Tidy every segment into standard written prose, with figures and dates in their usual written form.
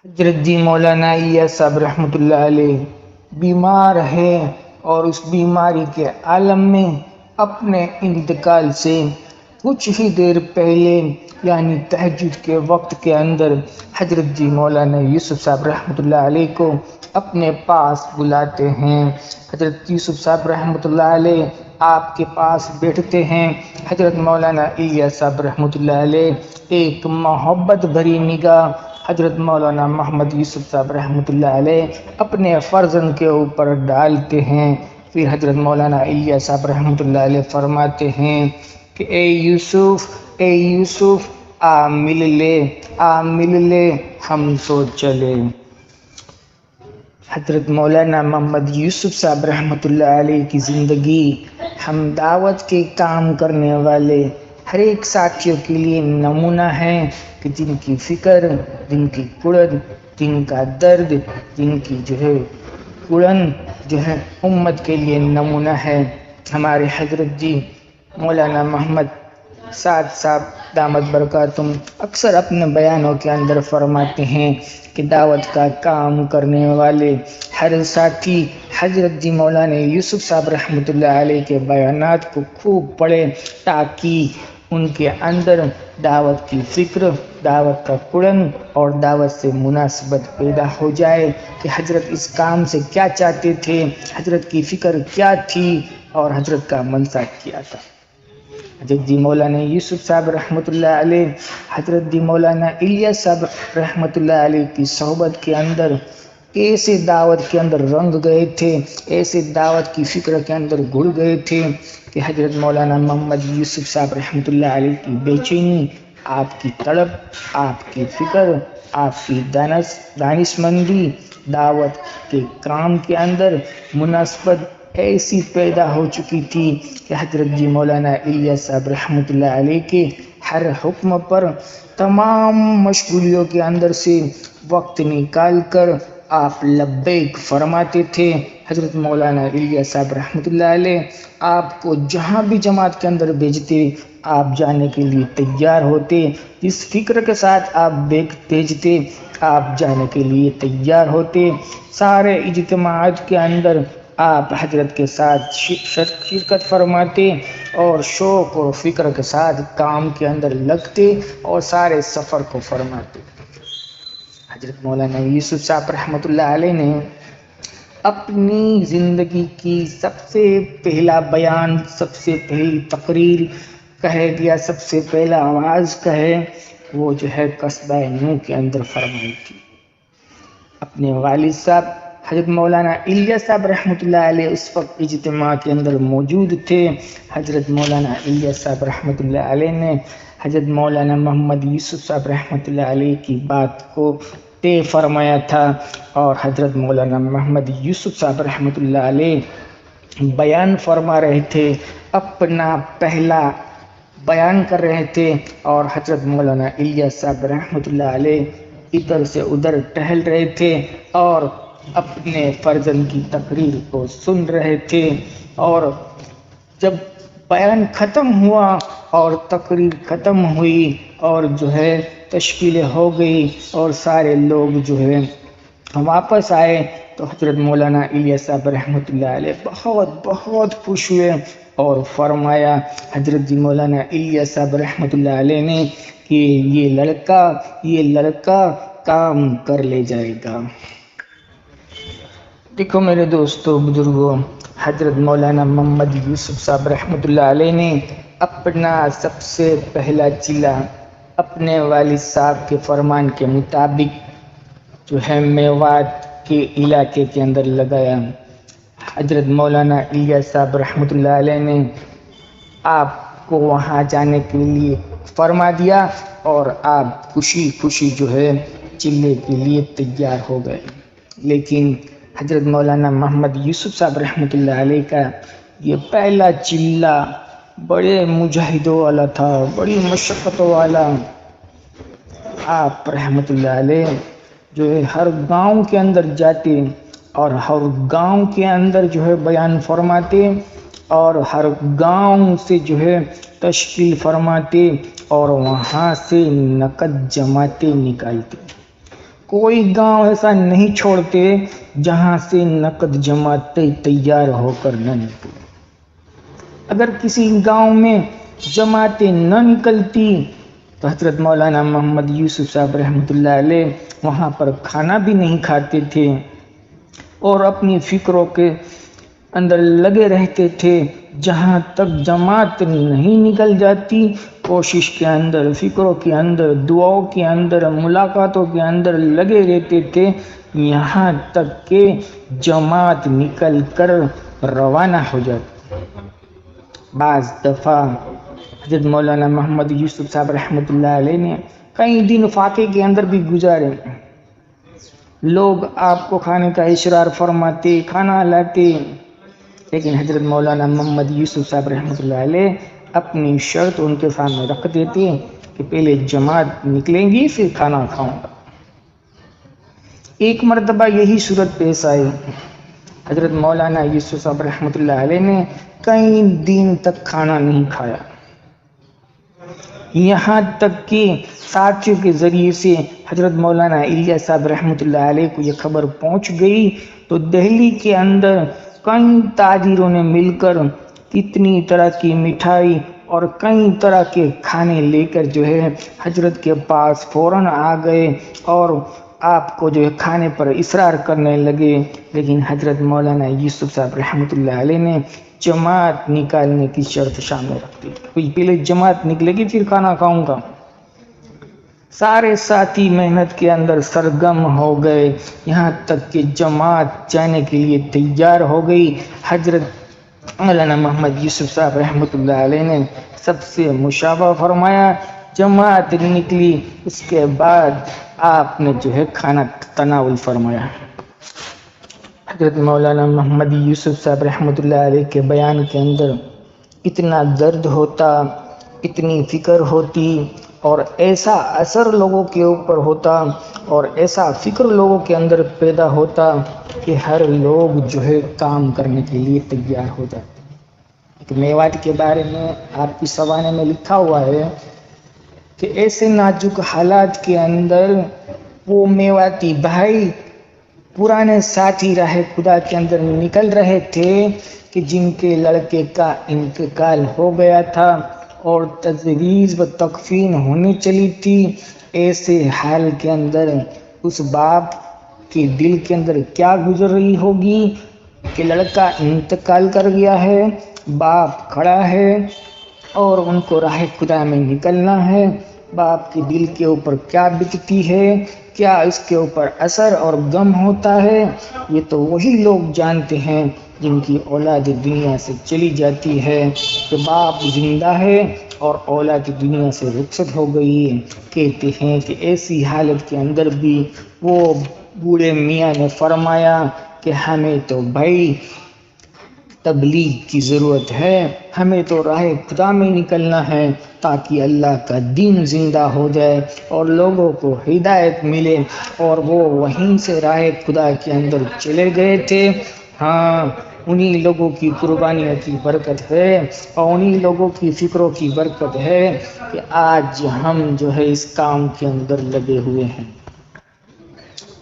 حضرت جی مولانا الیاس صاحب رحمۃ اللہ علیہ بیمار ہے اور اس بیماری کے عالم میں اپنے انتقال سے کچھ ہی دیر پہلے یعنی تہجد کے وقت کے اندر حضرت جی مولانا یوسف صاحب رحمۃ اللہ علیہ کو اپنے پاس بلاتے ہیں۔ حضرت یوسف صاحب رحمۃ اللہ علیہ آپ کے پاس بیٹھتے ہیں۔ حضرت مولانا الیاس صاحب رحمۃ اللہ علیہ ایک محبت بھری نگاہ حضرت مولانا محمد یوسف صاحب رحمۃ اللہ علیہ اپنے فرزند کے اوپر ڈالتے ہیں۔ پھر حضرت مولانا الیاس صاحب رحمۃ اللہ علیہ فرماتے ہیں کہ اے یوسف آ مل لے ہم تو چلے۔ حضرت مولانا محمد یوسف صاحب رحمۃ اللہ علیہ کی زندگی ہم دعوت کے کام کرنے والے ہر ایک ساتھیوں کے لیے نمونہ ہے کہ جن کی فکر، جن کی کڑن، جن کا درد، جن کی کڑن امت کے لیے نمونہ ہے۔ ہمارے حضرت جی مولانا محمد سعد صاحب دامت برکاتہم اکثر اپنے بیانوں کے اندر فرماتے ہیں کہ دعوت کا کام کرنے والے ہر ساتھی حضرت جی مولانا یوسف صاحب رحمۃ اللہ علیہ کے بیانات کو خوب پڑھے تاکہ ان کے اندر دعوت کی فکر، دعوت کا کڑن اور دعوت سے مناسبت پیدا ہو جائے کہ حضرت اس کام سے کیا چاہتے تھے، حضرت کی فکر کیا تھی اور حضرت کا منشا کیا تھا۔ حضرت جی مولانا یوسف صاحب رحمۃ اللہ علیہ حضرت جی مولانا الیاس صاحب رحمۃ اللہ علیہ کی صحبت کے اندر ایسے دعوت کے اندر رنگ گئے تھے، ایسے دعوت کی فکر کے اندر گھل گئے تھے کہ حضرت مولانا محمد یوسف صاحب رحمۃ اللہ علیہ کی بے چینی، آپ کی طلب، آپ کی فکر، آپ کی دانشمندی دعوت کے کام کے اندر مناسبت ایسی پیدا ہو چکی تھی کہ حضرت جی مولانا الیاس صاحب رحمۃ اللہ علیہ کے ہر حکم پر تمام مشغولیوں کے اندر سے وقت نکال کر آپ لبیک فرماتے تھے۔ حضرت مولانا الیاس صاحب رحمۃ اللہ علیہ آپ کو جہاں بھی جماعت کے اندر بھیجتے آپ جانے کے لیے تیار ہوتے، جس فکر کے ساتھ آپ بھیجتے آپ جانے کے لیے تیار ہوتے۔ سارے اجتماعات کے اندر آپ حضرت کے ساتھ شرکت فرماتے اور شوق اور فکر کے ساتھ کام کے اندر لگتے اور سارے سفر کو فرماتے۔ حضرت مولانا یوسف صاحب رحمۃ اللہ علیہ نے اپنی زندگی کی سب سے پہلا بیان، سب سے پہلی تقریر کہے گیا، سب سے پہلا آواز کہے وہ قصبہ نو کے اندر فرمائی تھی۔ اپنے والد صاحب حضرت مولانا الیاس صاحب رحمۃ اللہ علیہ اس وقت اجتماع کے اندر موجود تھے۔ حضرت مولانا الیاس صاحب رحمۃ اللہ علیہ نے حضرت مولانا محمد یوسف صاحب رحمۃ اللہ علیہ کی بات کو طے فرمایا تھا اور حضرت مولانا محمد یوسف صاحب رحمۃ اللہ علیہ بیان فرما رہے تھے، اپنا پہلا بیان کر رہے تھے اور حضرت مولانا الیاس صاحب رحمۃ اللہ علیہ ادھر سے ادھر ٹہل رہے تھے اور اپنے فرزند کی تقریر کو سن رہے تھے۔ اور جب بیان ختم ہوا اور تقریر ختم ہوئی اور تشکیلیں ہو گئی اور سارے لوگ واپس آئے تو حضرت مولانا الیاس صاحب رحمۃ اللہ علیہ بہت خوش ہوئے اور فرمایا حضرت جی مولانا الیاس صاحب رحمۃ اللہ علیہ نے کہ یہ لڑکا کام کر لے جائے گا۔ دیکھو میرے دوستو بزرگوں، حضرت مولانا محمد یوسف صاحب رحمۃ اللہ علیہ نے اپنا سب سے پہلا چلہ اپنے والد صاحب کے فرمان کے مطابق میوات کے علاقے کے اندر لگایا۔ حضرت مولانا الیاس صاحب رحمۃ اللہ علیہ نے آپ کو وہاں جانے کے لیے فرما دیا اور آپ خوشی چلے کے لیے تیار ہو گئے۔ لیکن حضرت مولانا محمد یوسف صاحب رحمۃ اللہ علیہ کا یہ پہلا چلہ بڑے مجاہدوں والا تھا، بڑی مشقتوں والا۔ آپ رحمۃ اللہ علیہ ہر گاؤں کے اندر جاتے اور ہر گاؤں کے اندر بیان فرماتے اور ہر گاؤں سے تشکیل فرماتے اور وہاں سے نقد جماعتیں نکالتے۔ کوئی گاؤں ایسا نہیں چھوڑتے جہاں سے نقد جماعتیں تیار ہو کر نہ نکلے۔ اگر کسی گاؤں میں جماعتیں نہ نکلتی تو حضرت مولانا محمد یوسف صاحب رحمۃ اللہ علیہ وہاں پر کھانا بھی نہیں کھاتے تھے اور اپنی فکروں کے اندر لگے رہتے تھے۔ جہاں تک جماعت نہیں نکل جاتی، کوشش کے اندر، فکروں کے اندر، دعاؤں کے اندر، ملاقاتوں کے اندر لگے رہتے تھے، یہاں تک کہ جماعت نکل کر روانہ ہو جاتی۔ بعض دفعہ حضرت مولانا محمد یوسف صاحب رحمۃ اللہ علیہ نے کئی دن فاقے کے اندر بھی گزارے۔ لوگ آپ کو کھانے کا اشرار فرماتے، کھانا لاتے، لیکن حضرت مولانا محمد یوسف صاحب رحمۃ اللہ علیہ اپنی شرط ان کے سامنے رکھ دیتے کہ پہلے جماعت نکلیں گی پھر کھانا کھاؤں گا۔ ایک مرتبہ یہی صورت پیش آئی۔ حضرت مولانا یوسف صاحب رحمۃ اللہ علیہ نے کئی دن تک کھانا نہیں کھایا، یہاں تک کہ ساتھیوں کے ذریعے سے حضرت مولانا الیاس صاحب رحمۃ اللہ علیہ کو یہ خبر پہنچ گئی تو دہلی کے اندر کئی تاجروں نے مل کر کتنی طرح کی مٹھائی اور کئی طرح کے کھانے لے کر جو ہے حضرت کے پاس فوراً آ گئے اور آپ کو جو ہے کھانے پر اصرار کرنے لگے، لیکن حضرت مولانا یوسف صاحب رحمۃ اللہ علیہ نے جماعت نکالنے کی شرط شامل رکھ دی۔ پہلے جماعت نکلے گی پھر کھانا کھاؤں گا۔ سارے ساتھی محنت کے اندر سرگرم ہو گئے، یہاں تک کہ جماعت جانے کے لیے تیار ہو گئی۔ حضرت مولانا محمد یوسف صاحب رحمۃ اللہ علیہ نے سب سے مشاورہ فرمایا، جماعت نکلی، اس کے بعد آپ نے جو ہے کھانا تناول فرمایا۔ حضرت مولانا محمد یوسف صاحب رحمۃ اللہ علیہ کے بیان کے اندر اتنا درد ہوتا، اتنی فکر ہوتی اور ایسا اثر لوگوں کے اوپر ہوتا اور ایسا فکر لوگوں کے اندر پیدا ہوتا کہ ہر لوگ جو ہے کام کرنے کے لیے تیار ہو جاتے۔ ایک میوات کے بارے میں آپ کی سوانح میں لکھا ہوا ہے کہ ایسے نازک حالات کے اندر وہ میواتی بھائی پرانے ساتھی راہ خدا کے اندر نکل رہے تھے کہ جن کے لڑکے کا انتقال ہو گیا تھا اور تجویز و تکفین ہونے چلی تھی۔ ایسے حال کے اندر اس باپ کے دل کے اندر کیا گزر رہی ہوگی کہ لڑکا انتقال کر گیا ہے، باپ کھڑا ہے اور ان کو راہ خدا میں نکلنا ہے۔ باپ کے دل کے اوپر کیا بتتی ہے، کیا اس کے اوپر اثر اور غم ہوتا ہے، یہ تو وہی لوگ جانتے ہیں جن کی اولاد دنیا سے چلی جاتی ہے کہ باپ زندہ ہے اور اولاد دنیا سے رخصت ہو گئی ہے۔ کہتے ہیں کہ ایسی حالت کے اندر بھی وہ بوڑھے میاں نے فرمایا کہ ہمیں تو بھائی تبلیغ کی ضرورت ہے، ہمیں تو راہ خدا میں نکلنا ہے تاکہ اللہ کا دین زندہ ہو جائے اور لوگوں کو ہدایت ملے، اور وہ وہیں سے راہ خدا کے اندر چلے گئے تھے۔ ہاں، انہی لوگوں کی قربانیوں کی برکت ہے اور انہی لوگوں کی فکروں کی برکت ہے کہ آج ہم جو ہے اس کام کے اندر لگے ہوئے ہیں۔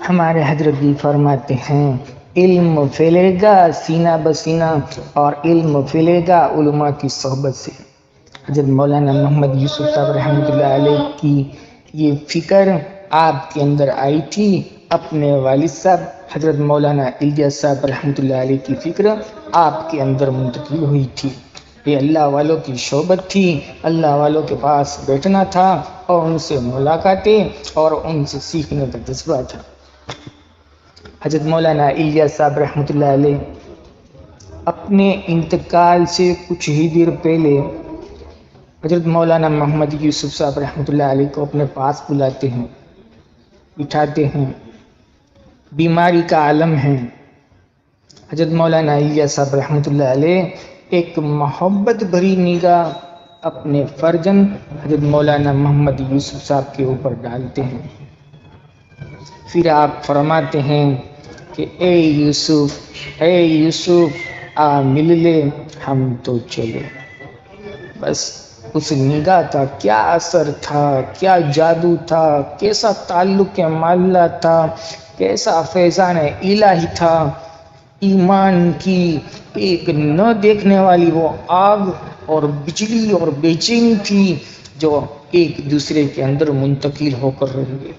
ہمارے حضرت بھی فرماتے ہیں، علم پھیلے گا سینہ بسینہ اور علم پھیلے گا علماء کی صحبت سے۔ حضرت مولانا محمد یوسف صاحب رحمۃ اللہ علیہ کی یہ فکر آپ کے اندر آئی تھی۔ اپنے والد صاحب حضرت مولانا الیاس صاحب رحمۃ اللہ علیہ کی فکر آپ کے اندر منتقل ہوئی تھی۔ یہ اللہ والوں کی صحبت تھی، اللہ والوں کے پاس بیٹھنا تھا اور ان سے ملاقاتیں اور ان سے سیکھنے کا جذبہ تھا۔ حضرت مولانا الیاس صاحب رحمۃ اللہ علیہ اپنے انتقال سے کچھ ہی دیر پہلے حضرت مولانا محمد یوسف صاحب رحمۃ اللہ علیہ کو اپنے پاس بلاتے ہیں، بٹھاتے ہیں، بیماری کا عالم ہے۔ حضرت مولانا الیاس صاحب رحمۃ اللہ علیہ ایک محبت بھری نگاہ اپنے فرزند حضرت مولانا محمد یوسف صاحب کے اوپر ڈالتے ہیں، پھر آپ فرماتے ہیں کہ اے یوسف آ مل لے ہم تو چلے۔ بس اس نگاہ کا کیا اثر تھا، کیا جادو تھا، کیسا تعلق معلّہ تھا، کیسا فیضان الہی تھا۔ ایمان کی ایک نہ دیکھنے والی وہ آگ اور بجلی اور بے چینی تھی جو ایک دوسرے کے اندر منتقل ہو کر رہی ہے۔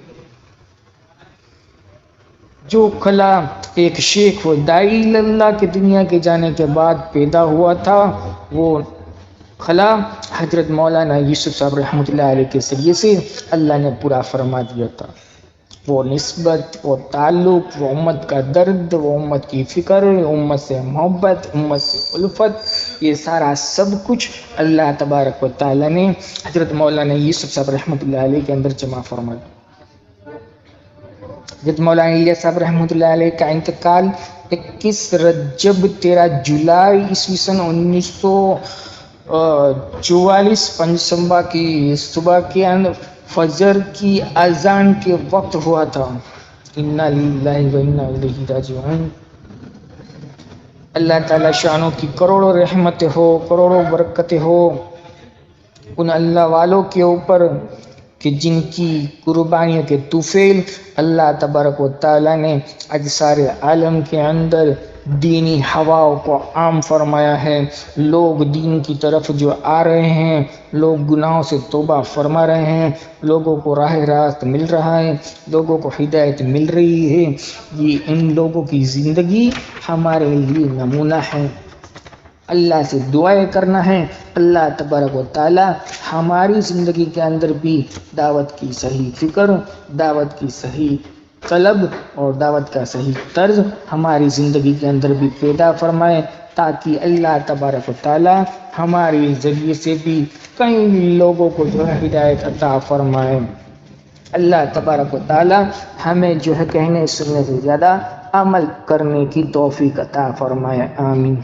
جو خلا ایک شیخ و داعی اللہ کے دنیا کے جانے کے بعد پیدا ہوا تھا، وہ خلا حضرت مولانا یوسف صاحب رحمۃ اللہ علیہ کے ذریعے سے اللہ نے پورا فرما دیا تھا۔ وہ نسبت، وہ تعلق، وہ امت کا درد، وہ امت کی فکر، امت سے محبت، امت سے الفت، یہ سارا سب کچھ اللہ تبارک و تعالیٰ نے حضرت مولانا یوسف صاحب رحمۃ اللہ علیہ کے اندر جمع فرما دیا۔ حضرت مولانا الیاس صاحب رحمۃ اللہ علیہ کا انتقال 21 رجب 13 جولائی عیسوی سن 1944 پنجشنبہ کی صبح کے اندر فجر کی اذان کے وقت ہوا تھا۔ انا للہ و انا الیہ راجعون۔ اللہ تعالیٰ شانوں کی کروڑوں رحمتیں ہو، کروڑوں برکتیں ہو ان اللہ والوں کے اوپر کہ جن کی قربانیوں کے طفیل اللہ تبارک و تعالیٰ نے آج سارے عالم کے اندر دینی ہواؤں کو عام فرمایا ہے۔ لوگ دین کی طرف جو آ رہے ہیں، لوگ گناہوں سے توبہ فرما رہے ہیں، لوگوں کو راہ راست مل رہا ہے، لوگوں کو ہدایت مل رہی ہے۔ یہ ان لوگوں کی زندگی ہمارے لیے نمونہ ہے۔ اللہ سے دعائیں کرنا ہے اللہ تبارک و تعالی ہماری زندگی کے اندر بھی دعوت کی صحیح فکر، دعوت کی صحیح طلب اور دعوت کا صحیح طرز ہماری زندگی کے اندر بھی پیدا فرمائے، تاکہ اللہ تبارک و تعالی ہمارے ذریعے سے بھی کئی لوگوں کو جو ہے ہدایت عطا فرمائے۔ اللہ تبارک و تعالی ہمیں جو ہے کہنے سننے سے زیادہ عمل کرنے کی توفیق عطا فرمائے، آمین۔